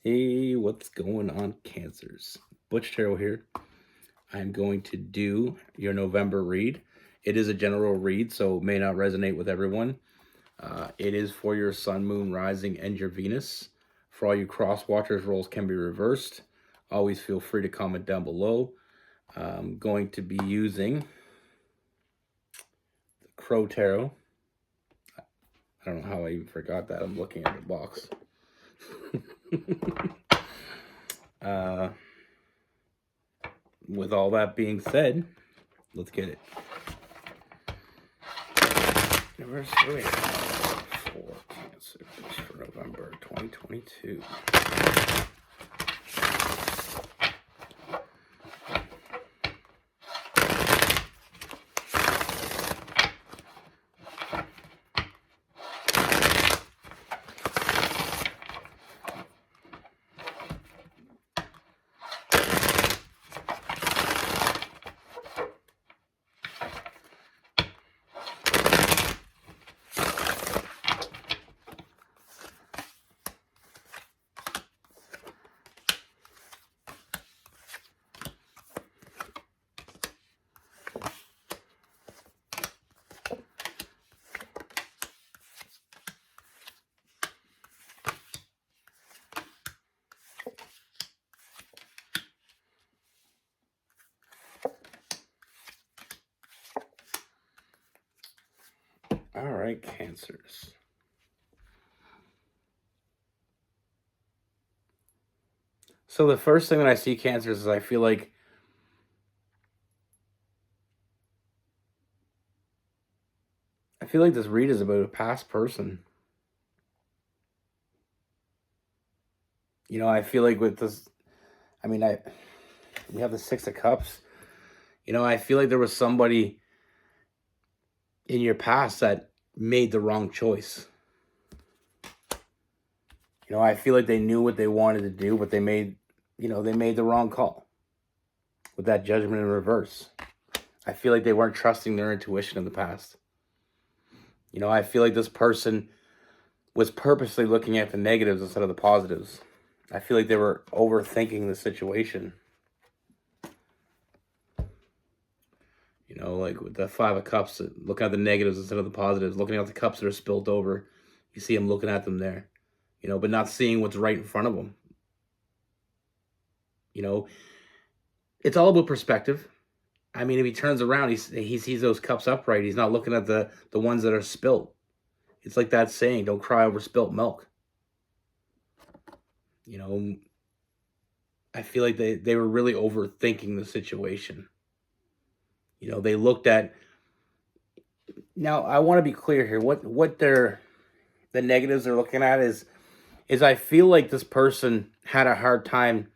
Hey, what's going on, Cancers? Butch here. I'm going to do your November read. It is a general read, so it may not resonate with everyone. It is for your Sun, Moon, Rising, and your Venus. For all you cross watchers, roles can be reversed. Always feel free to comment down below. I'm going to be using the Crow Tarot. I don't know how I even forgot that. I'm looking at the box. With all that being said, let's get it. Anniversary for Cancer for November 2022. All right, Cancers. So the first thing that I see, Cancers, is I feel like this read is about a past person. I feel like with this, we have the Six of Cups. I feel like there was somebody in your past that made the wrong choice. I feel like they knew what they wanted to do, but they made the wrong call with that Judgment in reverse. I feel like they weren't trusting their intuition in the past. I feel like this person was purposely looking at the negatives instead of the positives. I feel like they were overthinking the situation. Like with the Five of Cups, looking at the negatives instead of the positives, looking at the cups that are spilt over. You see him looking at them there, but not seeing what's right in front of him. It's all about perspective. If he turns around, he sees those cups upright. He's not looking at the ones that are spilt. It's like that saying, don't cry over spilt milk. I feel like they were really overthinking the situation. They looked at... Now, I want to be clear here. What the negatives they're looking at is I feel like this person had a hard time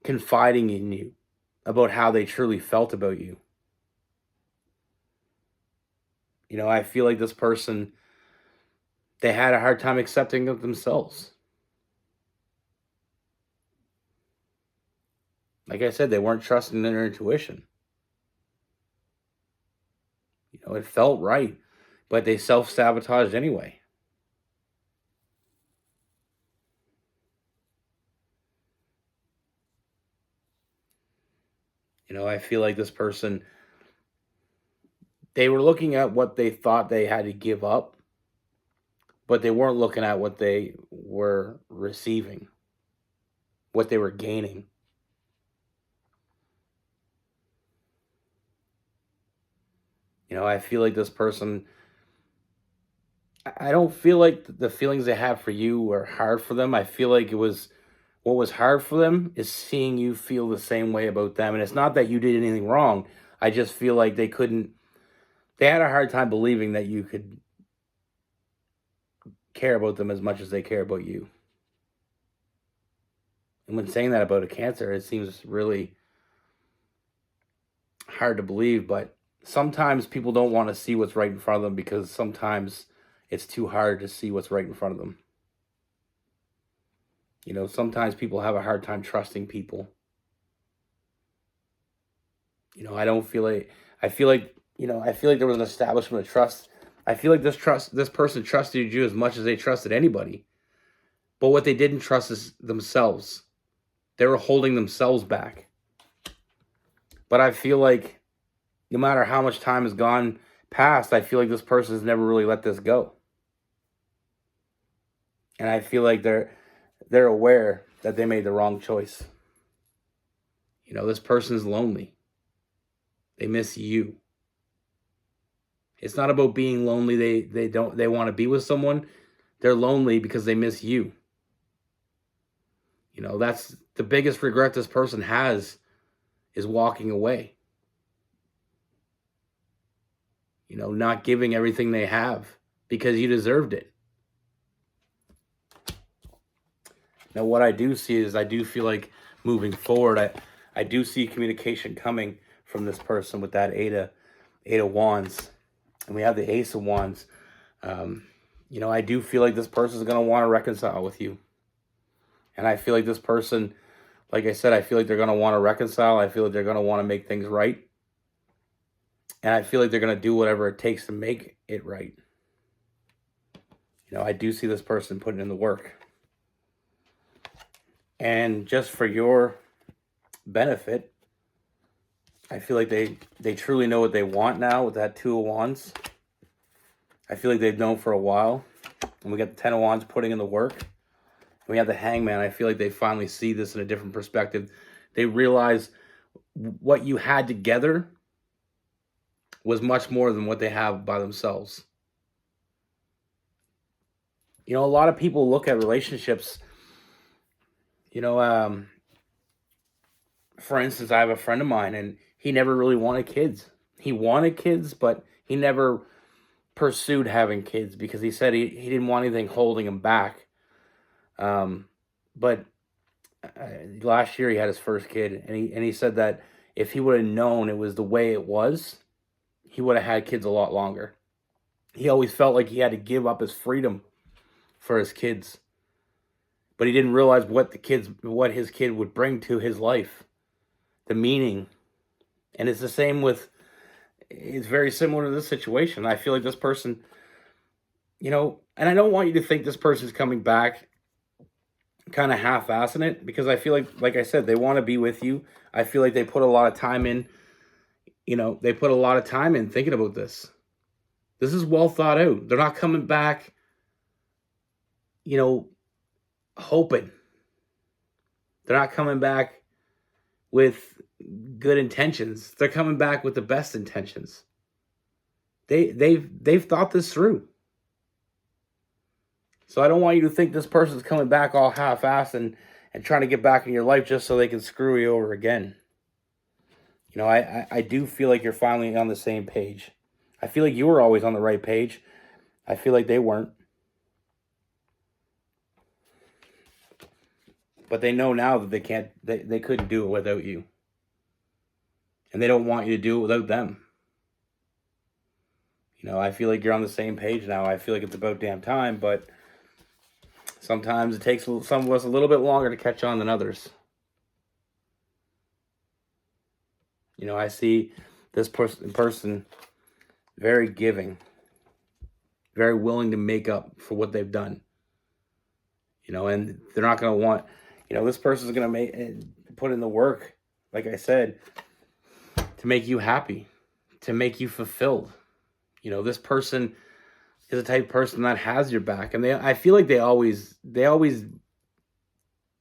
confiding in you about how they truly felt about you. I feel like this person, they had a hard time accepting of themselves. Like I said, they weren't trusting their intuition. It felt right, but they self-sabotaged anyway. I feel like this person, they were looking at what they thought they had to give up, but they weren't looking at what they were receiving, what they were gaining. I feel like this person, I don't feel like the feelings they have for you were hard for them. I feel like what was hard for them is seeing you feel the same way about them. And it's not that you did anything wrong. I just feel like they had a hard time believing that you could care about them as much as they care about you. And when saying that about a Cancer, it seems really hard to believe, but sometimes people don't want to see what's right in front of them because sometimes it's too hard to see what's right in front of them. Sometimes people have a hard time trusting people. I feel like there was an establishment of trust. I feel like this person trusted you as much as they trusted anybody. But what they didn't trust is themselves. They were holding themselves back. But I feel like no matter how much time has gone past, I feel like this person has never really let this go. And I feel like they're aware that they made the wrong choice. You know, this person is lonely. They miss you. It's not about being lonely. They want to be with someone. They're lonely because they miss you. You know, that's the biggest regret this person has, is walking away. You know, not giving everything they have because you deserved it. Now, what I do see is I do feel like moving forward, I do see communication coming from this person with that eight of wands. And we have the ace of wands. You know, I do feel like this person is going to want to reconcile with you. And I feel like this person, like I said, I feel like they're going to want to reconcile. I feel like they're going to want to make things right. And I feel like they're going to do whatever it takes to make it right. You know, I do see this person putting in the work. And just for your benefit, I feel like they truly know what they want now with that two of wands. I feel like they've known for a while. And we got the 10 of wands putting in the work. And we have the hangman. I feel like they finally see this in a different perspective. They realize what you had together was much more than what they have by themselves. You know, a lot of people look at relationships, you know, for instance, I have a friend of mine and he never really wanted kids. He wanted kids, but he never pursued having kids because he said he didn't want anything holding him back. But last year he had his first kid, and he said that if he would have known it was the way it was, he would have had kids a lot longer. He always felt like he had to give up his freedom for his kids, but he didn't realize what his kid would bring to his life, the meaning. And it's the same with, it's very similar to this situation. I feel like this person, you know, and I don't want you to think this person's coming back kind of half-assing it, because I feel like I said, they want to be with you. I feel like they put a lot of time in, you know, they put a lot of time in thinking about this. This is well thought out. They're not coming back, you know, hoping. They're not coming back with good intentions. They're coming back with the best intentions. They've thought this through. So I don't want you to think this person's coming back all half-assed and trying to get back in your life just so they can screw you over again. You know, I do feel like you're finally on the same page. I feel like you were always on the right page. I feel like they weren't. But they know now that they couldn't do it without you. And they don't want you to do it without them. You know, I feel like you're on the same page now. I feel like it's about damn time, but sometimes it takes some of us a little bit longer to catch on than others. You know, I see this person very giving, very willing to make up for what they've done. You know, and they're not going to want, you know, this person's going to put in the work, like I said, to make you happy, to make you fulfilled. You know, this person is the type of person that has your back. And I feel like they always,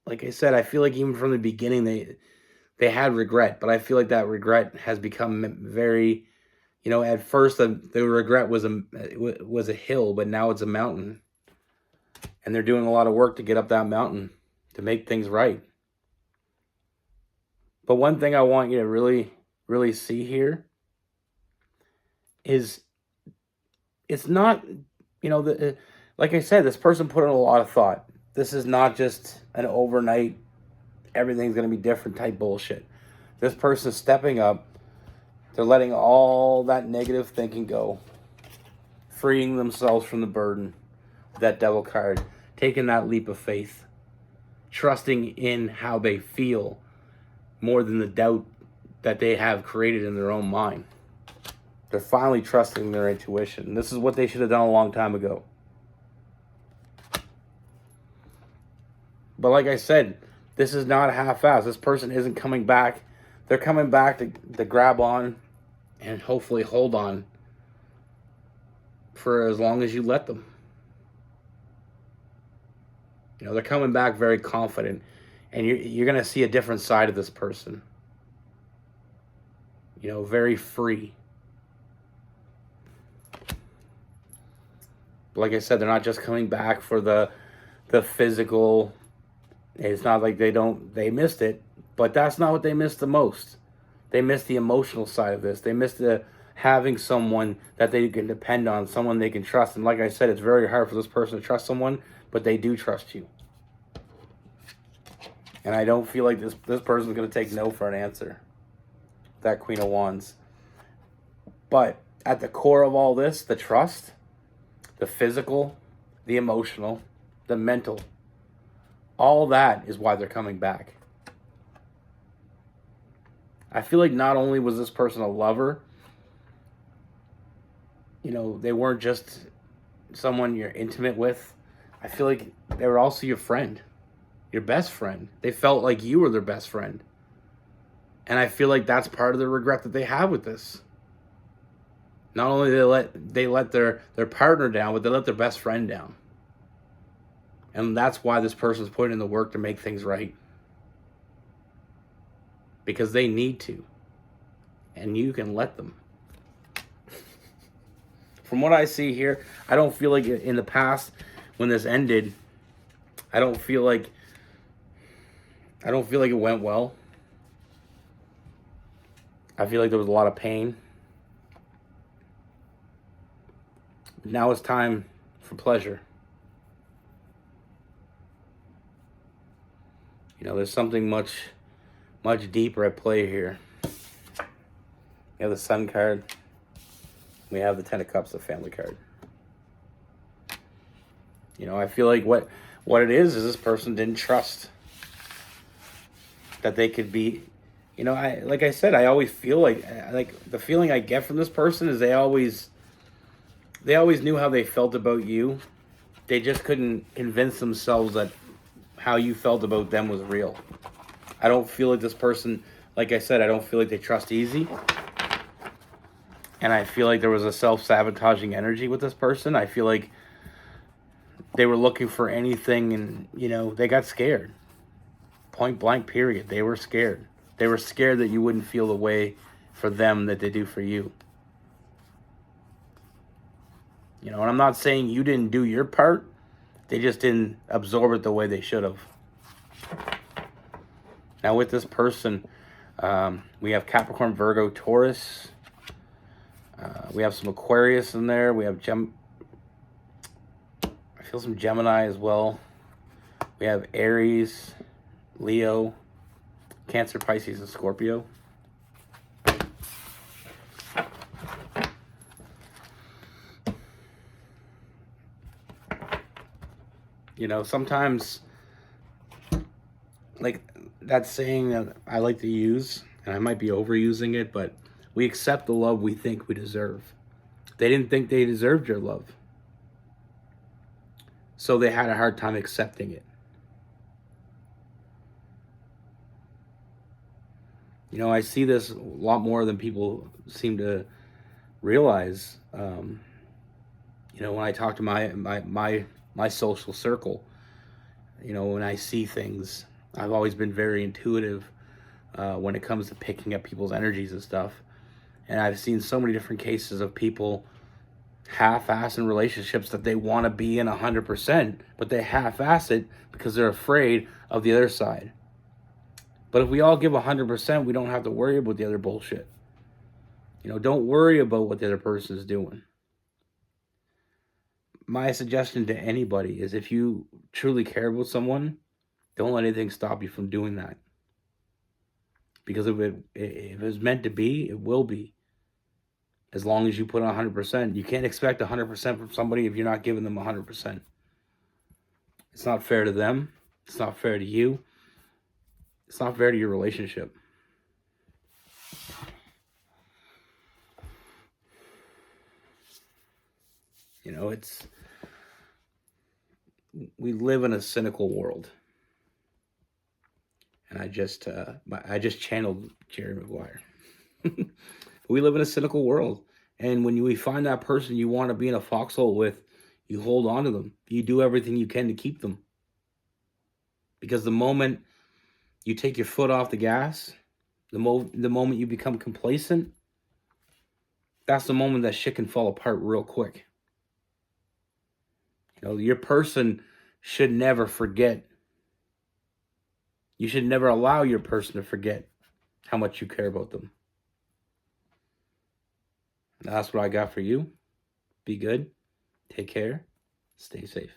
like I said, I feel like even from the beginning, they had regret, but I feel like that regret has become very, you know, at first the regret was a hill, but now it's a mountain. And they're doing a lot of work to get up that mountain to make things right. But one thing I want you to really, really see here is it's not, you know, like I said, this person put in a lot of thought. This is not just an overnight, everything's going to be different type bullshit. This person's stepping up. They're letting all that negative thinking go, freeing themselves from the burden of that devil card, taking that leap of faith, trusting in how they feel more than the doubt that they have created in their own mind. They're finally trusting their intuition. This is what they should have done a long time ago. But like I said, this is not half-assed. This person isn't coming back. They're coming back to grab on and hopefully hold on for as long as you let them. You know, they're coming back very confident, and you're going to see a different side of this person. You know, very free. Like I said, they're not just coming back for the physical. It's not like they missed it, but that's not what they missed the most. They missed the emotional side of this. They missed the having someone that they can depend on, someone they can trust. And like I said, it's very hard for this person to trust someone, but they do trust you. And I don't feel like this person's going to take no for an answer. That Queen of Wands. But at the core of all this, the trust, the physical, the emotional, the mental, all that is why they're coming back. I feel like not only was this person a lover, you know, they weren't just someone you're intimate with. I feel like they were also your friend, your best friend. They felt like you were their best friend. And I feel like that's part of the regret that they have with this. Not only they let their partner down, but they let their best friend down. And that's why this person's putting in the work to make things right. Because they need to. And you can let them. From what I see here, I don't feel like in the past, when this ended, I don't feel like it went well. I feel like there was a lot of pain. Now it's time for pleasure. You know, there's something much deeper at play here. We have the Sun card. We have the Ten of Cups, the Family card. You know, I feel like what it is this person didn't trust that they could be. You know, like I said, I always feel like the feeling I get from this person is they always knew how they felt about you. They just couldn't convince themselves that how you felt about them was real. I don't feel like this person, like I said, I don't feel like they trust easy. And I feel like there was a self-sabotaging energy with this person. I feel like they were looking for anything and, you know, they got scared. Point blank, period. They were scared. They were scared that you wouldn't feel the way for them that they do for you. You know, and I'm not saying you didn't do your part. They just didn't absorb it the way they should have. Now with this person, we have Capricorn, Virgo, Taurus. We have some Aquarius in there. We have I feel some Gemini as well. We have Aries, Leo, Cancer, Pisces, and Scorpio. You know, sometimes, like that saying that I like to use, and I might be overusing it, but we accept the love we think we deserve. They didn't think they deserved your love. So they had a hard time accepting it. You know, I see this a lot more than people seem to realize. You know, when I talk to my social circle, you know, when I see things, I've always been very intuitive when it comes to picking up people's energies and stuff. And I've seen so many different cases of people half-ass in relationships that they want to be in 100%, but they half-ass it because they're afraid of the other side. But if we all give 100%, we don't have to worry about the other bullshit. You know, don't worry about what the other person is doing. My suggestion to anybody is if you truly care about someone, don't let anything stop you from doing that. Because if it's meant to be, it will be. As long as you put on 100%. You can't expect 100% from somebody if you're not giving them 100%. It's not fair to them. It's not fair to you. It's not fair to your relationship. You know, we live in a cynical world. And I just channeled Jerry Maguire. We live in a cynical world. And when we find that person you want to be in a foxhole with, you hold on to them. You do everything you can to keep them. Because the moment you take your foot off the gas, the moment you become complacent, that's the moment that shit can fall apart real quick. You know, your person should never forget. You should never allow your person to forget how much you care about them. And that's what I got for you. Be good. Take care. Stay safe.